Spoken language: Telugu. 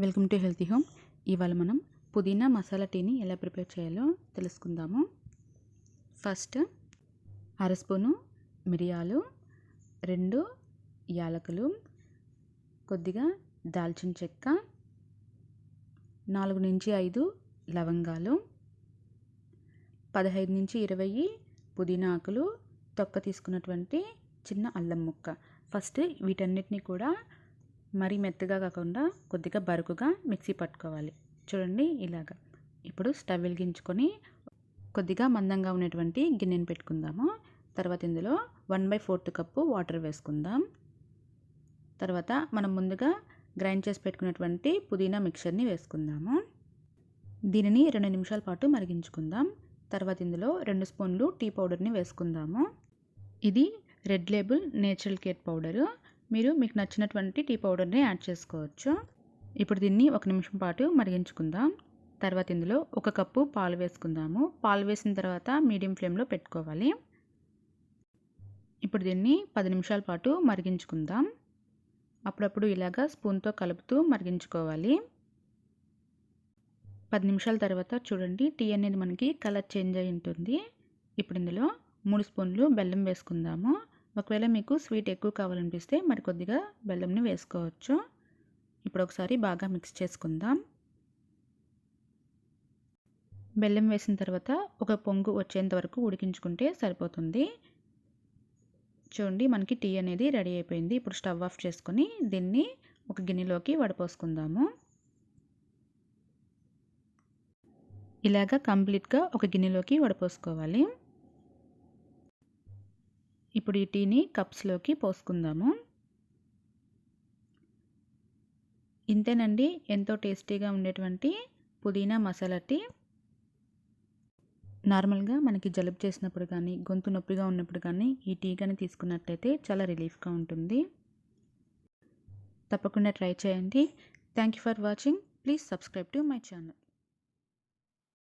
Welcome to healthy home. ఇవాళ మనం పుదీనా మసాలా టీని ఎలా ప్రిపేర్ చేయాలో తెలుసుకుందాము. ఫస్ట్ అర స్పూను మిరియాలు, 2 యాలకులు, కొద్దిగా దాల్చిన చెక్క, 4 నుంచి 5 లవంగాలు, 15 నుంచి 20 పుదీనా ఆకులు, తొక్క తీసుకున్నటువంటి చిన్న అల్లం ముక్క. ఫస్ట్ వీటన్నిటిని కూడా మరీ మెత్తగా కాకుండా కొద్దిగా బరుకుగా మిక్సీ పట్టుకోవాలి. చూడండి ఇలాగా. ఇప్పుడు స్టవ్ వెలిగించుకొని కొద్దిగా మందంగా ఉన్నటువంటి గిన్నెని పెట్టుకుందాము. తర్వాత ఇందులో 1/4 కప్పు వాటర్ వేసుకుందాం. తర్వాత మనం ముందుగా గ్రైండ్ చేసి పెట్టుకున్నటువంటి పుదీనా మిక్చర్ని వేసుకుందాము. దీనిని 2 నిమిషాల పాటు మరిగించుకుందాం. తర్వాత ఇందులో 2 స్పూన్లు టీ పౌడర్ని వేసుకుందాము. ఇది red label natural care powder. మీరు మీకు నచ్చినటువంటి టీ పౌడర్ని యాడ్ చేసుకోవచ్చు. ఇప్పుడు దీన్ని 1 నిమిషం పాటు మరిగించుకుందాం. తర్వాత ఇందులో 1 కప్పు పాలు వేసుకుందాము. పాలు వేసిన తర్వాత మీడియం ఫ్లేమ్లో పెట్టుకోవాలి. ఇప్పుడు దీన్ని 10 నిమిషాల పాటు మరిగించుకుందాం. అప్పుడప్పుడు ఇలాగా స్పూన్తో కలుపుతూ మరిగించుకోవాలి. 10 నిమిషాల తర్వాత చూడండి టీ అనేది మనకి కలర్ చేంజ్ అయి ఉంటుంది. ఇప్పుడు ఇందులో 3 స్పూన్లు బెల్లం వేసుకుందాము. ఒకవేళ మీకు స్వీట్ ఎక్కువ కావాలనిపిస్తే మరి కొద్దిగా బెల్లంని వేసుకోవచ్చు. ఇప్పుడు ఒకసారి బాగా మిక్స్ చేసుకుందాం. బెల్లం వేసిన తర్వాత ఒక పొంగు వచ్చేంత వరకు ఉడికించుకుంటే సరిపోతుంది. చూడండి మనకి టీ అనేది రెడీ అయిపోయింది. ఇప్పుడు స్టవ్ ఆఫ్ చేసుకొని దీన్ని ఒక గిన్నెలోకి వడపోసుకుందాము. ఇలాగా కంప్లీట్గా ఒక గిన్నెలోకి వడపోసుకోవాలి. ఇప్పుడు ఈ టీని కప్స్లోకి పోసుకుందాము. ఇంతేనండి, ఎంతో టేస్టీగా ఉండేటువంటి పుదీనా మసాలా టీ. నార్మల్గా మనకి జలుబు చేసినప్పుడు కానీ, గొంతు నొప్పిగా ఉన్నప్పుడు కానీ ఈ టీ కానీ తీసుకున్నట్లయితే చాలా రిలీఫ్గా ఉంటుంది. తప్పకుండా ట్రై చేయండి. Thank you for watching. Please subscribe to my channel.